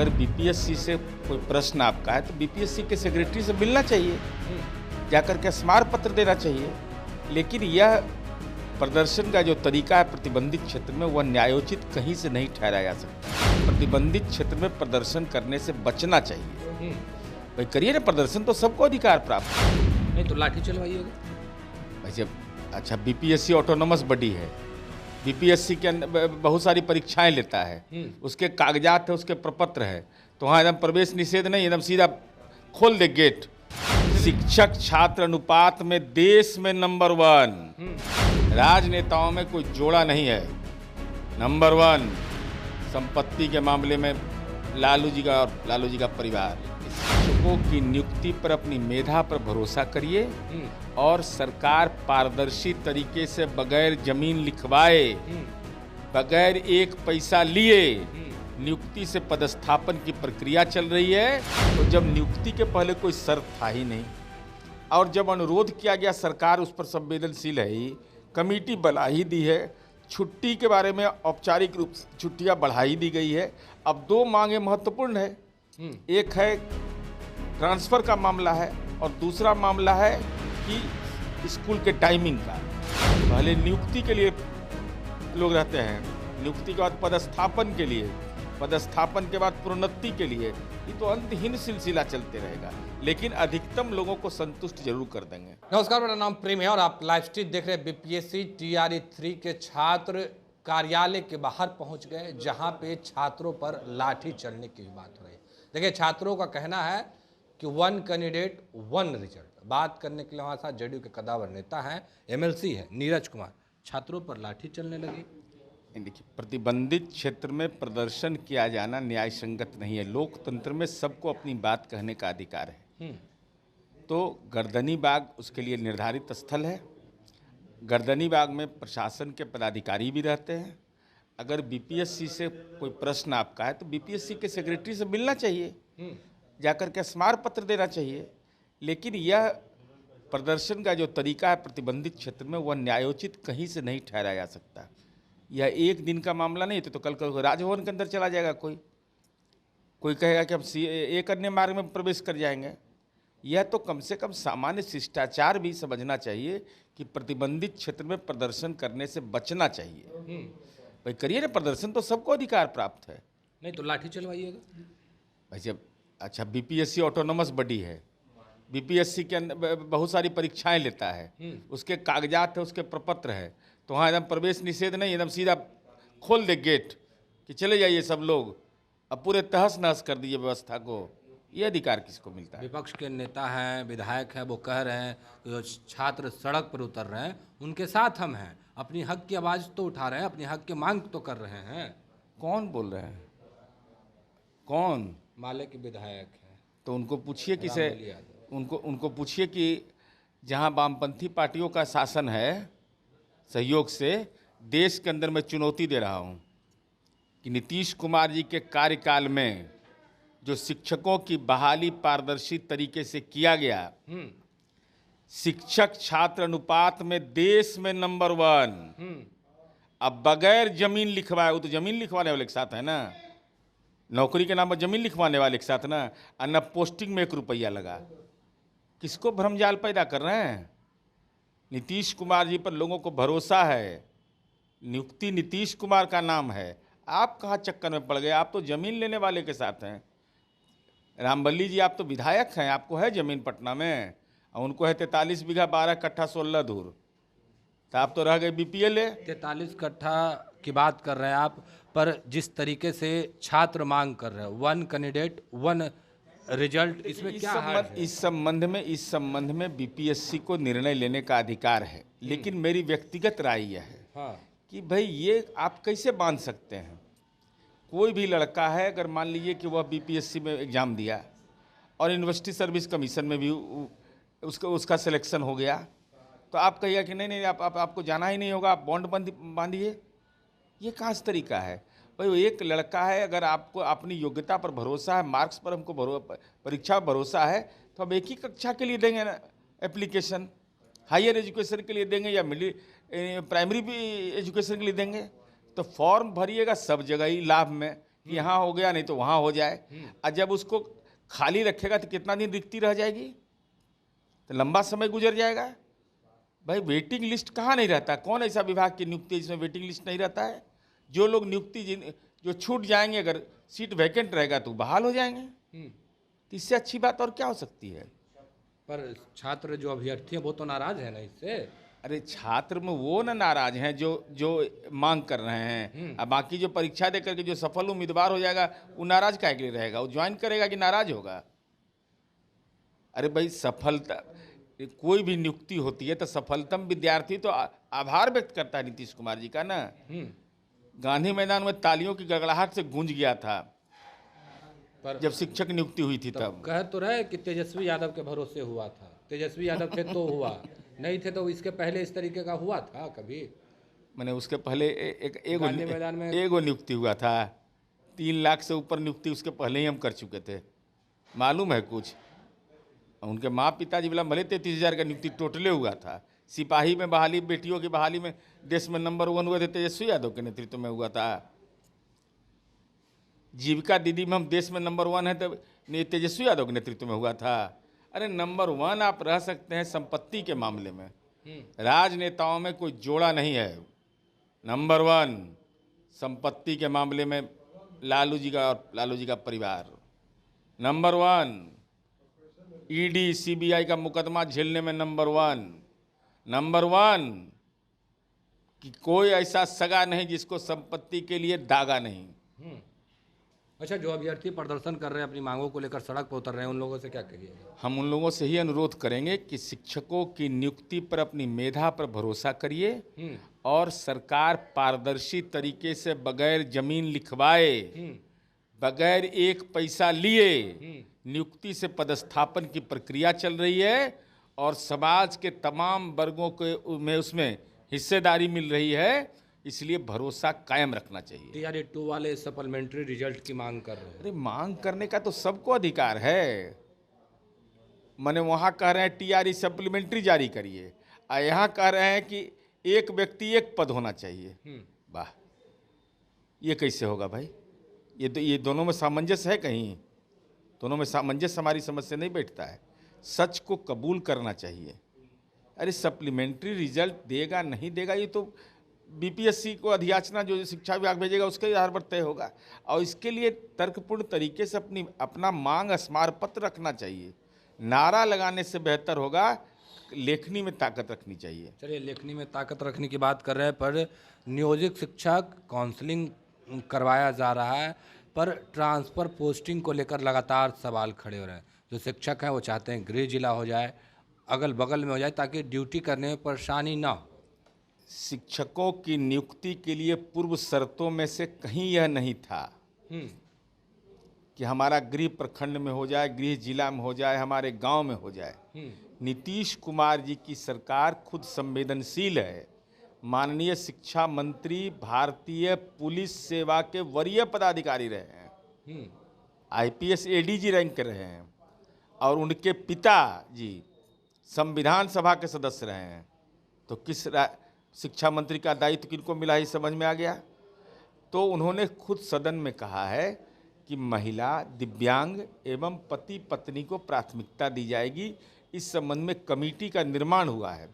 अगर बीपीएससी से कोई प्रश्न आपका है तो बीपीएससी के सेक्रेटरी से मिलना चाहिए, जाकर के स्मार पत्र देना चाहिए। लेकिन यह प्रदर्शन का जो तरीका है प्रतिबंधित क्षेत्र में, वह न्यायोचित कहीं से नहीं ठहराया जा सकता। प्रतिबंधित क्षेत्र में प्रदर्शन करने से बचना चाहिए। भाई करिए ना प्रदर्शन, तो सबको अधिकार प्राप्त है। नहीं तो लाठी चलवाइएगा। भाई जब अच्छा बीपीएससी ऑटोनोमस बॉडी है, बीपीएससी के अंदर बहुत सारी परीक्षाएं लेता है, उसके कागजात है, उसके प्रपत्र है, तो वहाँ एकदम प्रवेश निषेध नहीं, एकदम सीधा खोल दे गेट। शिक्षक छात्र अनुपात में देश में नंबर 1, राजनेताओं में कोई जोड़ा नहीं है। नंबर 1 संपत्ति के मामले में लालू जी का और लालू जी का परिवार। शिक्षकों की नियुक्ति पर अपनी मेधा पर भरोसा करिए और सरकार पारदर्शी तरीके से बगैर जमीन लिखवाए, बगैर एक पैसा लिए नियुक्ति से पदस्थापन की प्रक्रिया चल रही है। तो जब नियुक्ति के पहले कोई शर्त था ही नहीं और जब अनुरोध किया गया, सरकार उस पर संवेदनशील है ही, कमेटी बना ही दी है, छुट्टी के बारे में औपचारिक रूप से छुट्टियां बढ़ाई दी गई है। अब 2 मांगे महत्वपूर्ण है, एक है ट्रांसफ़र का मामला है और दूसरा मामला है कि स्कूल के टाइमिंग का। पहले नियुक्ति के लिए लोग रहते हैं, नियुक्ति के बाद पदस्थापन के लिए, पदस्थापन के बाद प्रोन्नति के लिए, ये तो अंतहीन सिलसिला चलते रहेगा, लेकिन अधिकतम लोगों को संतुष्ट जरूर कर देंगे। नमस्कार, मेरा नाम प्रेम है और आप लाइव स्ट्रीम देख रहे हैं। बीपीएससी टीआरई 3 के छात्र कार्यालय के बाहर पहुंच गए, जहां पे छात्रों पर लाठी चलने की बात हो रही है। देखिए, छात्रों का कहना है कि 1 कैंडिडेट 1 रिजल्ट। बात करने के लिए हमारे साथ जेडीयू के कद्दावर नेता हैं, एमएलसी है नीरज कुमार। छात्रों पर लाठी चलने लगी। देखिए, प्रतिबंधित क्षेत्र में प्रदर्शन किया जाना न्याय संगत नहीं है। लोकतंत्र में सबको अपनी बात कहने का अधिकार है। तो गर्दनी बाग उसके लिए निर्धारित स्थल है। गर्दनी बाग में प्रशासन के पदाधिकारी भी रहते हैं। अगर बीपीएससी से कोई प्रश्न आपका है तो बीपीएससी के सेक्रेटरी से मिलना चाहिए, जाकर के स्मार पत्र देना चाहिए। लेकिन यह प्रदर्शन का जो तरीका है प्रतिबंधित क्षेत्र में, वह न्यायोचित कहीं से नहीं ठहराया जा सकता। यह एक दिन का मामला नहीं, तो कल राजभवन के अंदर चला जाएगा, कोई कहेगा कि हम एक अन्य मार्ग में प्रवेश कर जाएंगे। यह तो कम से कम सामान्य शिष्टाचार भी समझना चाहिए कि प्रतिबंधित क्षेत्र में प्रदर्शन करने से बचना चाहिए। भाई करिए ना प्रदर्शन, तो सबको अधिकार प्राप्त है। नहीं तो लाठी चलवाइएगा। भाई जब अच्छा बीपीएससी ऑटोनोमस बॉडी है, बीपीएससी के अंदर बहुत सारी परीक्षाएं लेता है, उसके कागजात है, उसके प्रपत्र है, तो वहाँ एकदम प्रवेश निषेध नहीं, एकदम सीधा खोल दे गेट कि चले जाइए सब लोग। अब पूरे तहस नहस कर दिए व्यवस्था को। ये अधिकार किसको मिलता है? विपक्ष के नेता हैं, विधायक हैं, वो कह रहे हैं कि जो छात्र सड़क पर उतर रहे हैं उनके साथ हम हैं, अपनी हक की आवाज़ तो उठा रहे हैं, अपनी हक की मांग तो कर रहे हैं। कौन बोल रहे हैं? कौन? माले के विधायक हैं। तो उनको पूछिए किसे, उनको पूछिए कि जहाँ वामपंथी पार्टियों का शासन है, सहयोग से देश के अंदर मैं चुनौती दे रहा हूँ कि नीतीश कुमार जी के कार्यकाल में जो शिक्षकों की बहाली पारदर्शी तरीके से किया गया, शिक्षक छात्र अनुपात में देश में नंबर 1। अब बगैर जमीन लिखवाए, वो तो जमीन लिखवाने वाले के साथ है ना, नौकरी के नाम पर जमीन लिखवाने वाले के साथ ना, और न पोस्टिंग में 1 रुपया लगा। किसको भ्रमजाल पैदा कर रहे हैं? नीतीश कुमार जी पर लोगों को भरोसा है, नियुक्ति नीतीश कुमार का नाम है। आप कहाँ चक्कर में पड़ गए? आप तो जमीन लेने वाले के साथ हैं। रामबल्ली जी, आप तो विधायक हैं, आपको है जमीन पटना में, और उनको है 43 बीघा 12 कट्ठा 16 धूर, तो आप तो रह गए बीपीएल। 43 कट्ठा की बात कर रहे हैं आप, पर जिस तरीके से छात्र मांग कर रहे हैं 1 कैंडिडेट 1 रिजल्ट, इसमें क्या है? इस संबंध में बीपीएससी को निर्णय लेने का अधिकार है। लेकिन मेरी व्यक्तिगत राय यह है कि भाई ये आप कैसे बांध सकते हैं? कोई भी लड़का है, अगर मान लीजिए कि वह बीपीएससी में एग्ज़ाम दिया और यूनिवर्सिटी सर्विस कमीशन में भी उसका सिलेक्शन हो गया, तो आप कहिएगा कि नहीं आपको जाना ही नहीं होगा, आप बॉन्ड बांधिए। ये कहाँ से तरीका है? भाई एक लड़का है, अगर आपको अपनी योग्यता पर भरोसा है, मार्क्स पर हमको परीक्षा पर भरोसा है, तो हम एक ही कक्षा के लिए देंगे ना एप्लीकेशन, हायर एजुकेशन के लिए देंगे या प्राइमरी भी एजुकेशन के लिए देंगे। तो फॉर्म भरिएगा सब जगह ही लाभ में, कि यहाँ हो गया नहीं तो वहाँ हो जाए। और जब उसको खाली रखेगा तो कितना दिन रिक्ति रह जाएगी, तो लंबा समय गुजर जाएगा। भाई वेटिंग लिस्ट कहाँ नहीं रहता, कौन ऐसा विभाग की नियुक्ति जिसमें वेटिंग लिस्ट नहीं रहता है। जो लोग नियुक्ति जो छूट जाएंगे, अगर सीट वैकेंट रहेगा तो बहाल हो जाएंगे। तो इससे अच्छी बात और क्या हो सकती है। पर छात्र जो अभ्यर्थी हैं वो तो नाराज है ना इससे। अरे छात्र में वो ना नाराज हैं जो मांग कर रहे हैं। अब बाकी जो परीक्षा दे करके जो सफल उम्मीदवार हो जाएगा वो नाराज काहे के लिए रहेगा, वो ज्वाइन करेगा कि नाराज होगा। अरे भाई सफलता, कोई भी नियुक्ति होती है तो सफलतम विद्यार्थी तो आभार व्यक्त करता है नीतीश कुमार जी का ना। गांधी मैदान में तालियों की गड़गड़ाहट से गूंज गया था पर जब शिक्षक नियुक्ति हुई थी तब। कह तो रहे कि तेजस्वी यादव के भरोसे हुआ था, तेजस्वी यादव थे तो हुआ, नहीं थे तो इसके पहले इस तरीके का हुआ था कभी। मैंने उसके पहले गांधी मैदान में एगो नियुक्ति हुआ था, 3 लाख से ऊपर नियुक्ति उसके पहले ही हम कर चुके थे, मालूम है कुछ। उनके माँ पिताजी बोला भले 33,000 का नियुक्ति टोटले हुआ था। सिपाही में बहाली, बेटियों की बहाली में देश में नंबर 1 हुए थे, तेजस्वी यादव के नेतृत्व में हुआ था। जीविका दीदी में हम देश में नंबर 1 है तो तेजस्वी यादव के नेतृत्व में हुआ था। अरे नंबर 1 आप रह सकते हैं संपत्ति के मामले में, राजनेताओं में कोई जोड़ा नहीं है। नंबर 1 संपत्ति के मामले में लालू जी का परिवार। नंबर 1 ईडी सीबीआई का मुकदमा झेलने में नंबर 1। नंबर 1 कि कोई ऐसा सगा नहीं जिसको संपत्ति के लिए दागा नहीं। अच्छा, जो अभ्यर्थी प्रदर्शन कर रहे हैं अपनी मांगों को लेकर सड़क पर उतर रहे हैं, उन लोगों से क्या कहिएगा। हम उन लोगों से ही अनुरोध करेंगे कि शिक्षकों की नियुक्ति पर अपनी मेधा पर भरोसा करिए और सरकार पारदर्शी तरीके से बगैर जमीन लिखवाए, बगैर एक पैसा लिए नियुक्ति से पदस्थापन की प्रक्रिया चल रही है और समाज के तमाम वर्गों के में उसमें हिस्सेदारी मिल रही है, इसलिए भरोसा कायम रखना चाहिए। टीआरई 2 वाले सप्लीमेंट्री रिजल्ट की मांग कर रहे हैं। अरे मांग करने का तो सबको अधिकार है। माने वहाँ कह रहे हैं टीआरई सप्लीमेंट्री जारी करिए और यहाँ कह रहे हैं कि एक व्यक्ति एक पद होना चाहिए। वाह, ये कैसे होगा भाई। ये दोनों में सामंजस्य है कहीं? दोनों में सामंजस्य हमारी समझ से नहीं बैठता है। सच को कबूल करना चाहिए। अरे सप्लीमेंट्री रिजल्ट देगा नहीं देगा ये तो बीपीएससी को अधियाचना जो शिक्षा विभाग भेजेगा उसके आधार पर तय होगा, और इसके लिए तर्कपूर्ण तरीके से अपना मांग स्मार पत्र रखना चाहिए। नारा लगाने से बेहतर होगा लेखनी में ताकत रखनी चाहिए। चलिए, लेखनी में ताकत रखने की बात कर रहे हैं, पर नियोजित शिक्षक काउंसलिंग करवाया जा रहा है, पर ट्रांसफ़र पोस्टिंग को लेकर लगातार सवाल खड़े हो रहे हैं। जो शिक्षक हैं वो चाहते हैं गृह जिला हो जाए, अगल बगल में हो जाए, ताकि ड्यूटी करने में परेशानी ना हो। शिक्षकों की नियुक्ति के लिए पूर्व शर्तों में से कहीं यह नहीं था कि हमारा गृह प्रखंड में हो जाए, गृह जिला में हो जाए, हमारे गांव में हो जाए। नीतीश कुमार जी की सरकार खुद संवेदनशील है। माननीय शिक्षा मंत्री भारतीय पुलिस सेवा के वरीय पदाधिकारी रहे हैं, आईपीएस एडीजी रैंक के रहे हैं, और उनके पिता जी संविधान सभा के सदस्य रहे हैं। तो किस शिक्षा मंत्री का दायित्व किनको मिला ही समझ में आ गया। तो उन्होंने खुद सदन में कहा है कि महिला, दिव्यांग एवं पति पत्नी को प्राथमिकता दी जाएगी। इस संबंध में कमेटी का निर्माण हुआ है।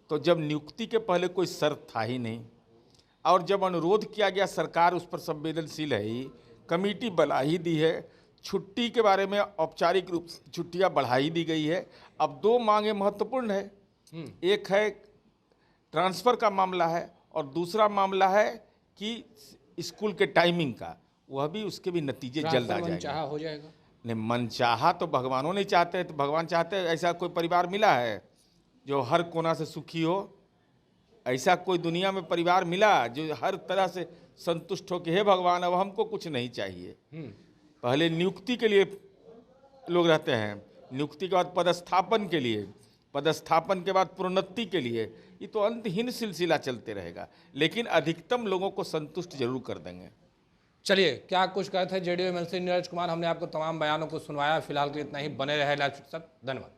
तो जब नियुक्ति के पहले कोई शर्त था ही नहीं और जब अनुरोध किया गया, सरकार उस पर संवेदनशील है ही, कमेटी बना ही दी है, छुट्टी के बारे में औपचारिक रूप से छुट्टियां बढ़ाई दी गई है। अब 2 मांगे महत्वपूर्ण है। एक है ट्रांसफ़र का मामला है और दूसरा मामला है कि स्कूल के टाइमिंग का, वह भी उसके भी नतीजे जल्द आ जाएंगे। हो जाएगा नहीं, मनचाहा तो भगवानों नहीं चाहते, तो भगवान चाहते हैं ऐसा कोई परिवार मिला है जो हर कोना से सुखी हो? ऐसा कोई दुनिया में परिवार मिला जो हर तरह से संतुष्ट हो कि हे भगवान अब हमको कुछ नहीं चाहिए। पहले नियुक्ति के लिए लोग रहते हैं, नियुक्ति के बाद पदस्थापन के लिए, पदस्थापन के बाद प्रोन्नति के लिए। ये तो अंतहीन सिलसिला चलते रहेगा, लेकिन अधिकतम लोगों को संतुष्ट जरूर कर देंगे। चलिए, क्या कुछ कहते हैं जेडीयू एमएलसी नीरज कुमार। हमने आपको तमाम बयानों को सुनवाया। फिलहाल के लिए इतना ही। बने रहे लाइव। धन्यवाद।